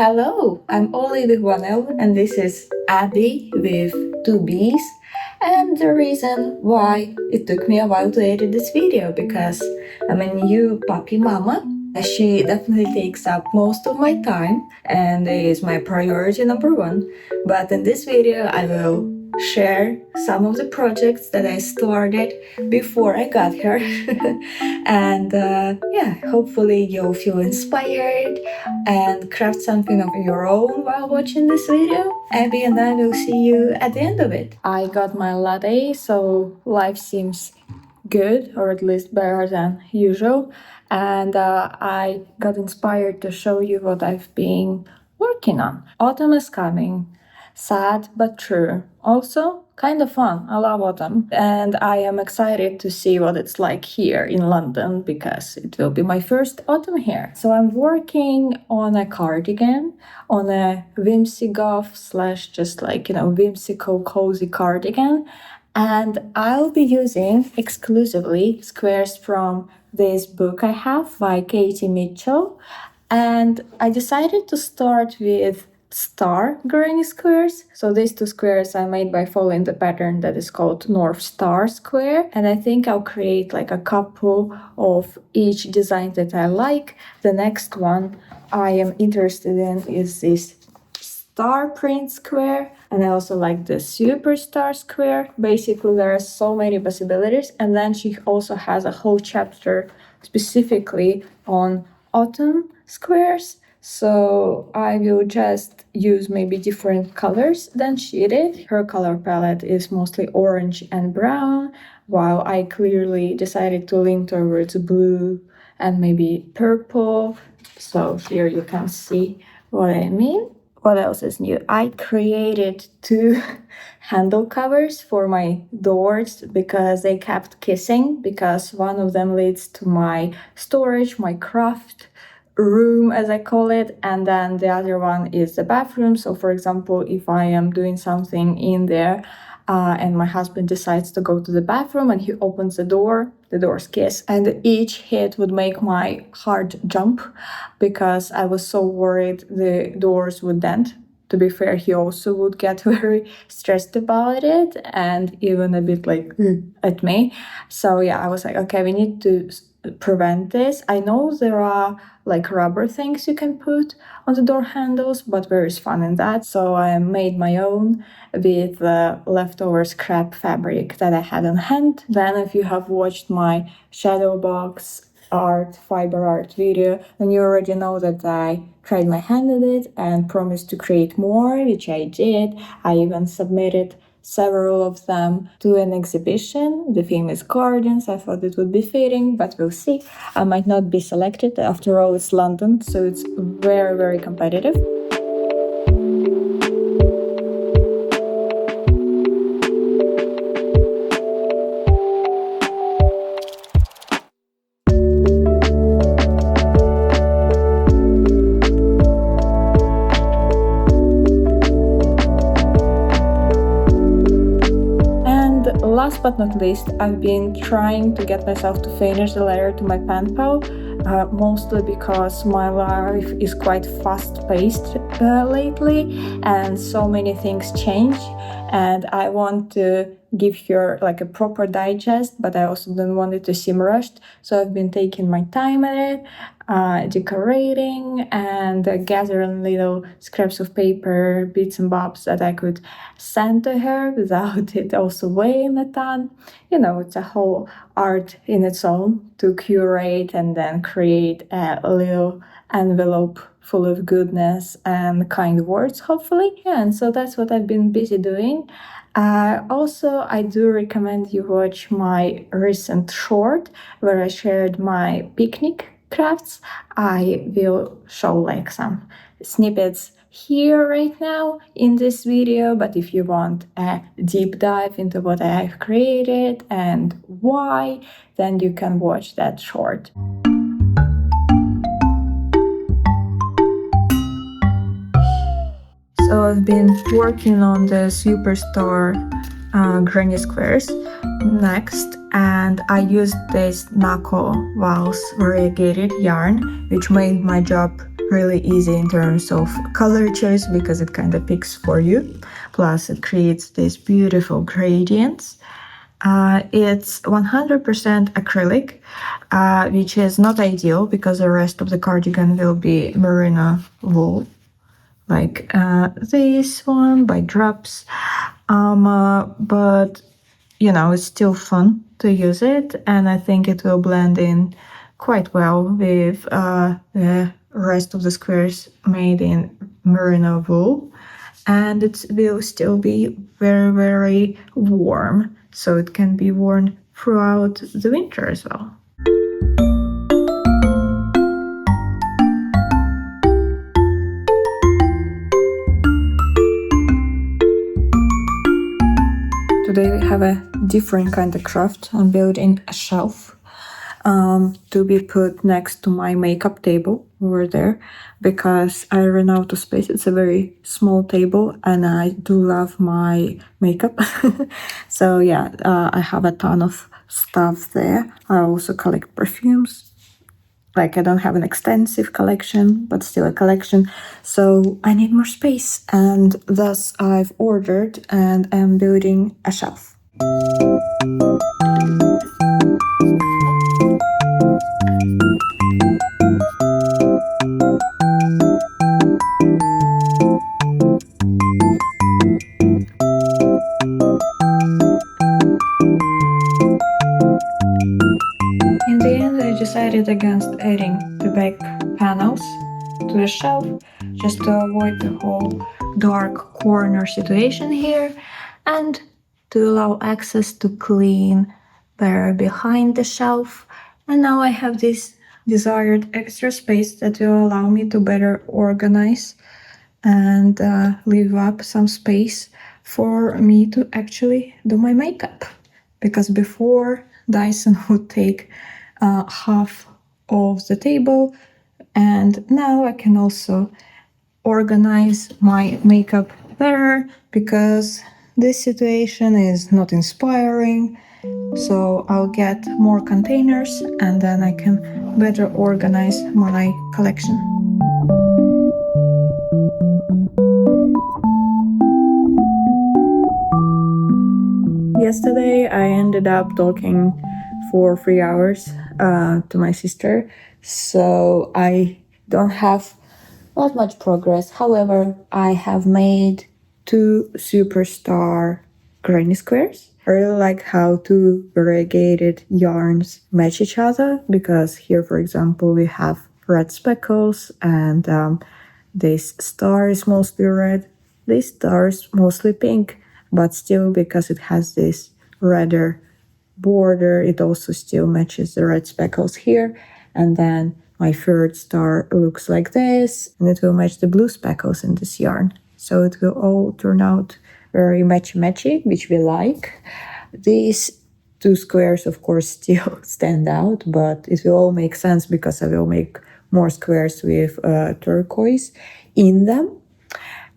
Hello, I'm Olie with one L, and this is Abby with two B's. And the reason why it took me a while to edit this video because I'm a new puppy mama. She definitely takes up most of my time and is my priority number one. But in this video, I will share some of the projects that I started before I got her. And yeah, hopefully you'll feel inspired and craft something of your own while watching this video. Abby and I will see you at the end of it. I got my latte, so life seems good, or at least better than usual. And I got inspired to show you what I've been working on. Autumn is coming. Sad but true. Also, kind of fun. I love autumn. And I am excited to see what it's like here in London because it will be my first autumn here. So I'm working on a cardigan, on a whimsical slash just like, whimsical cozy cardigan. And I'll be using exclusively squares from this book I have by Katie Mitchell. And I decided to start with star granny squares. So these two squares I made by following the pattern that is called North Star Square. And I think I'll create like a couple of each design that I like. The next one I am interested in is this star print square, and I also like the superstar square. Basically, there are so many possibilities. And then she also has a whole chapter specifically on autumn squares. So I will just use maybe different colors than she did. Her color palette is mostly orange and brown, while I clearly decided to lean towards blue and maybe purple. So here you can see what I mean. What else is new? I created two handle covers for my doors because they kept kissing, because one of them leads to my storage, my craft room as I call it, and then the other one is the bathroom. So for example, if I am doing something in there and my husband decides to go to the bathroom and he opens the doors kiss, and each hit would make my heart jump because I was so worried the doors would dent. To be fair, he also would get very stressed about it and even a bit like at me. So yeah, I was like, okay, we need to prevent this. I know there are like rubber things you can put on the door handles, but there is fun in that. So I made my own with leftover scrap fabric that I had on hand. Then if you have watched my shadow box fiber art video, then you already know that I tried my hand at it and promised to create more, which I did. I even submitted several of them to an exhibition. The theme is gardens. I thought it would be fitting, but we'll see. I might not be selected. After all, it's London, so it's very, very competitive. Last but not least, I've been trying to get myself to finish the letter to my pen pal, mostly because my life is quite fast-paced lately and so many things change, and I want to give her like a proper digest, but I also don't want it to seem rushed. So I've been taking my time at it, decorating and gathering little scraps of paper, bits and bobs that I could send to her without it also weighing a ton. It's a whole art in its own to curate and then create a little envelope full of goodness and kind words, hopefully. Yeah, and so that's what I've been busy doing. Also, I do recommend you watch my recent short where I shared my picnic crafts. I will show like some snippets here right now in this video, but if you want a deep dive into what I have created and why, then you can watch that short. So I've been working on the Superstore granny squares next, and I used this Nako Vals variegated yarn, which made my job really easy in terms of color choice because it kind of picks for you. Plus it creates these beautiful gradients. It's 100% acrylic, which is not ideal because the rest of the cardigan will be merino wool, like this one by drops. But you know, it's still fun to use it, and I think it will blend in quite well with the rest of the squares made in merino wool, and it will still be very, very warm, so it can be worn throughout the winter as well. Today we have a different kind of craft. I'm building a shelf to be put next to my makeup table over there because I ran out of space. It's a very small table and I do love my makeup. So yeah, I have a ton of stuff there. I also collect perfumes. Like I don't have an extensive collection, but still a collection. So I need more space, and thus I've ordered and am building a shelf. In the end, I decided against adding the back panels to the shelf just to avoid the whole dark corner situation here and to allow access to clean better behind the shelf. And now I have this desired extra space that will allow me to better organize and leave up some space for me to actually do my makeup. Because before, Dyson would take half of the table, and now I can also organize my makeup better because this situation is not inspiring. So I'll get more containers and then I can better organize my collection. Yesterday I ended up talking for 3 hours to my sister, so I don't have not much progress. However, I have made 2 superstar granny squares. I really like how 2 variegated yarns match each other because here, for example, we have red speckles and this star is mostly red, this star is mostly pink, but still because it has this redder border, it also still matches the red speckles here. And then my third star looks like this, and it will match the blue speckles in this yarn. So it will all turn out very matchy-matchy, which we like. These 2 squares, of course, still stand out, but it will all make sense because I will make more squares with turquoise in them.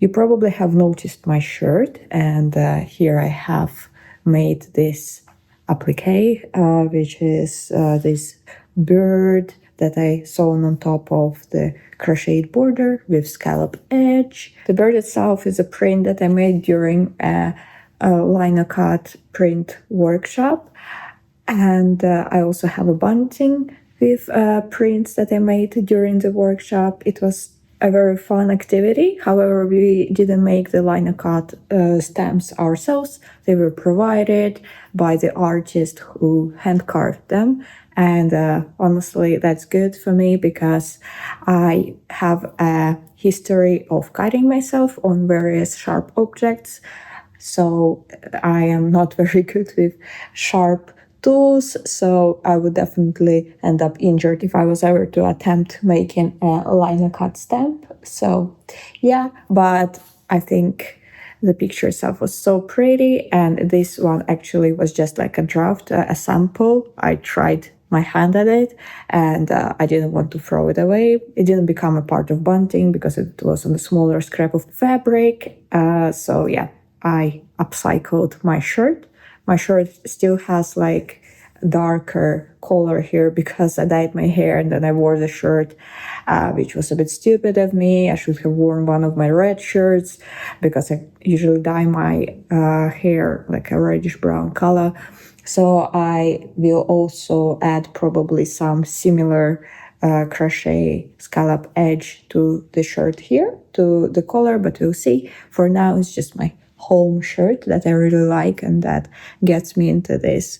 You probably have noticed my shirt, and here I have made this applique, which is this bird that I sewn on top of the crocheted border with scallop edge. The bird itself is a print that I made during a lino cut print workshop, and I also have a bunting with prints that I made during the workshop. It was a very fun activity. However, we didn't make the lino cut stamps ourselves. They were provided by the artist who hand carved them. And honestly, that's good for me because I have a history of cutting myself on various sharp objects. So I am not very good with sharp tools, so I would definitely end up injured if I was ever to attempt making a lino cut stamp. So yeah, but I think the picture itself was so pretty, and this one actually was just like a draft, a sample. I tried my hand at it, and I didn't want to throw it away. It didn't become a part of bunting because it was on a smaller scrap of fabric. So yeah, I upcycled my shirt. My shirt still has like darker color here because I dyed my hair and then I wore the shirt, which was a bit stupid of me. I should have worn one of my red shirts because I usually dye my hair like a reddish brown color. So I will also add probably some similar crochet scallop edge to the shirt here, to the collar, but we'll see. For now, it's just my home shirt that I really like and that gets me into this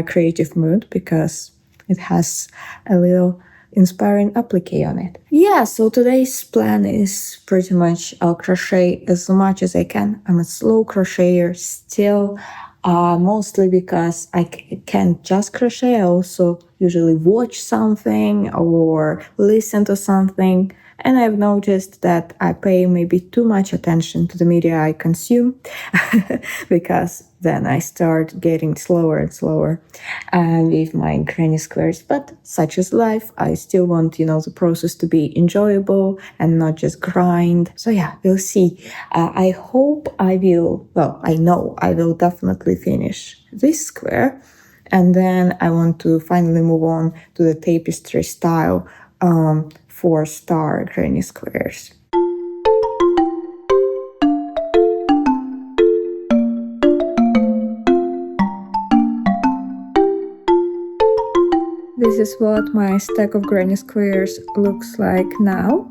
creative mood because it has a little inspiring applique on it. Yeah, so today's plan is pretty much I'll crochet as much as I can. I'm a slow crocheter still, mostly because I can't just crochet. I also usually watch something or listen to something. And I've noticed that I pay maybe too much attention to the media I consume because then I start getting slower and slower with my granny squares. But such is life. I still want, the process to be enjoyable and not just grind. So yeah, we'll see. I hope I will, I know I will definitely finish this square. And then I want to finally move on to the tapestry style 4-star granny squares. This is what my stack of granny squares looks like now.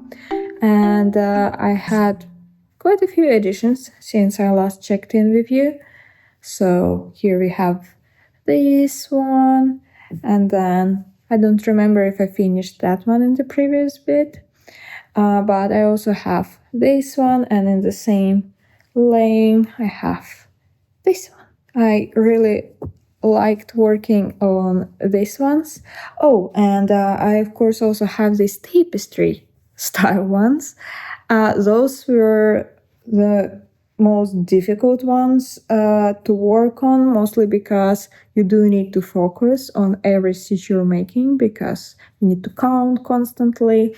And I had quite a few additions since I last checked in with you. So here we have this one, and then I don't remember if I finished that one in the previous bit, but I also have this one, and in the same lane I have this one. I really liked working on these ones. Oh, and I of course also have these tapestry style ones. Those were the most difficult ones to work on, mostly because you do need to focus on every stitch you're making because you need to count constantly.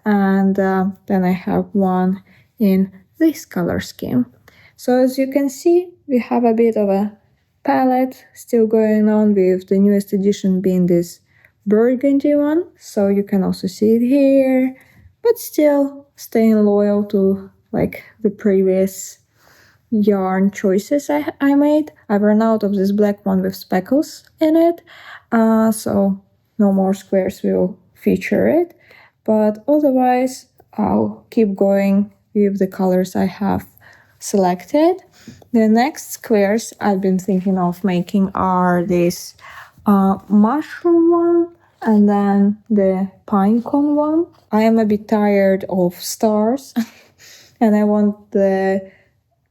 And then I have one in this color scheme. So as you can see, we have a bit of a palette still going on, with the newest edition being this burgundy one. So you can also see it here, but still staying loyal to like the previous yarn choices I made. I ran out of this black one with speckles in it, so no more squares will feature it, but otherwise I'll keep going with the colors I have selected. The next squares I've been thinking of making are this mushroom one and then the pine cone one. I am a bit tired of stars and I want the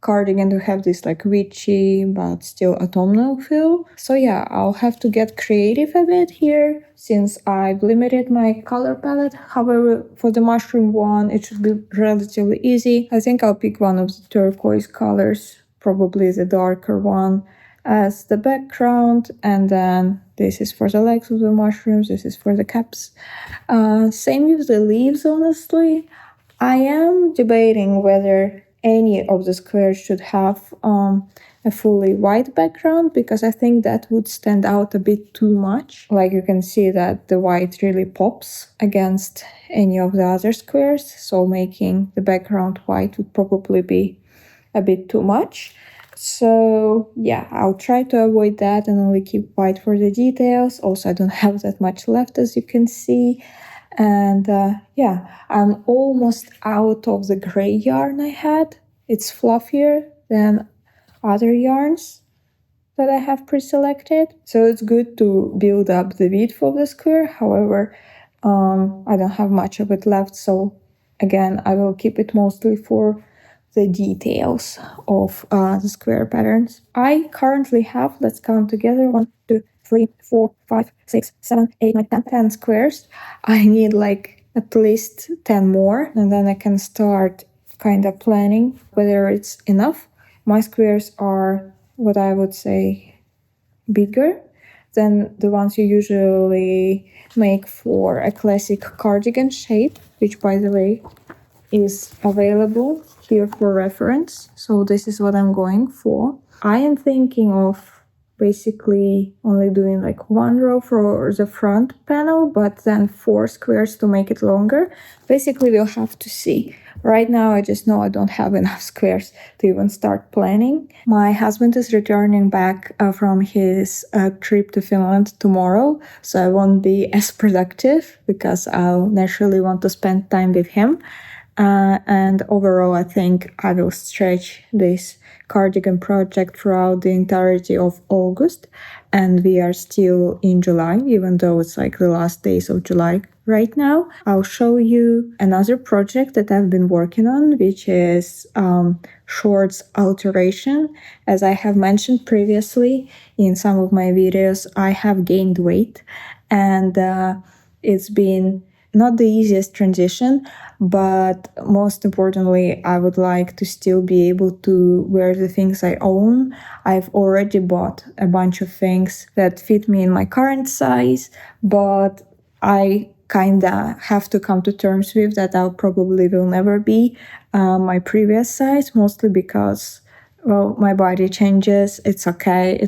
cardigan to have this like witchy but still autumnal feel. So yeah, I'll have to get creative a bit here since I've limited my color palette. However, for the mushroom one, it should be relatively easy. I think I'll pick one of the turquoise colors, probably the darker one, as the background, and then this is for the legs of the mushrooms, this is for the caps. Same with the leaves, honestly. I am debating whether any of the squares should have a fully white background, because I think that would stand out a bit too much. Like you can see that the white really pops against any of the other squares, so making the background white would probably be a bit too much. So yeah, I'll try to avoid that and only keep white for the details. Also, I don't have that much left, as you can see. And yeah, I'm almost out of the gray yarn I had. It's fluffier than other yarns that I have pre-selected. So it's good to build up the width of the square. However, I don't have much of it left. So again, I will keep it mostly for the details of the square patterns. I currently have, let's count together, 1, 2, 3, 4, 5, 6, 7, 8, 9, 10 squares. I need like at least 10 more, and then I can start kind of planning whether it's enough. My squares are what I would say bigger than the ones you usually make for a classic cardigan shape, which by the way is available here for reference. So this is what I'm going for. I am thinking of basically only doing like one row for the front panel, but then 4 squares to make it longer. Basically, we'll have to see. Right now, I just know I don't have enough squares to even start planning. My husband is returning back from his trip to Finland tomorrow, so I won't be as productive because I'll naturally want to spend time with him. And overall, I think I will stretch this cardigan project throughout the entirety of August. And we are still in July, even though it's like the last days of July right now. I'll show you another project that I've been working on, which is shorts alteration. As I have mentioned previously in some of my videos, I have gained weight, and it's been not the easiest transition, but most importantly, I would like to still be able to wear the things I own. I've already bought a bunch of things that fit me in my current size, but I kinda have to come to terms with that I'll probably will never be my previous size, mostly because well, my body changes. It's okay.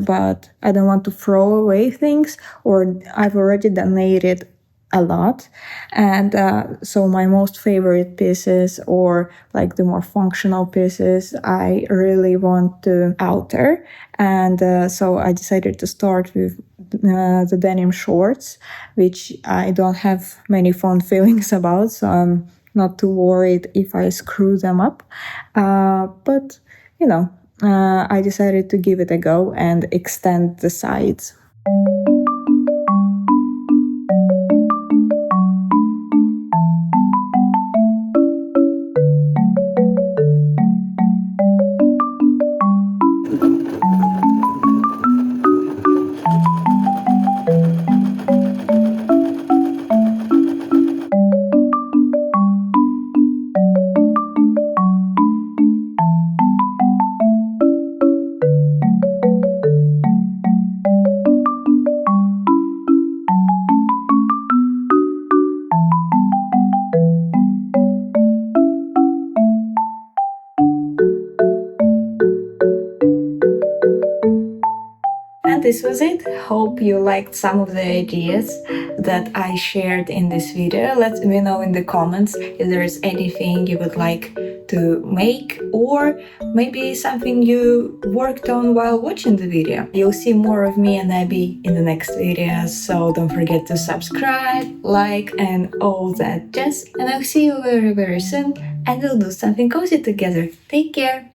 But I don't want to throw away things, or I've already donated a lot. And so my most favorite pieces, or like the more functional pieces, I really want to alter. And so I decided to start with the denim shorts, which I don't have many fond feelings about, so I'm not too worried if I screw them up. But you know, I decided to give it a go and extend the sides. And this was it. Hope you liked some of the ideas that I shared in this video. Let me know in the comments if there is anything you would like to make, or maybe something you worked on while watching the video. You'll see more of me and Abby in the next videos, so don't forget to subscribe, like, and all that jazz. And I'll see you very, very soon, and we'll do something cozy together. Take care!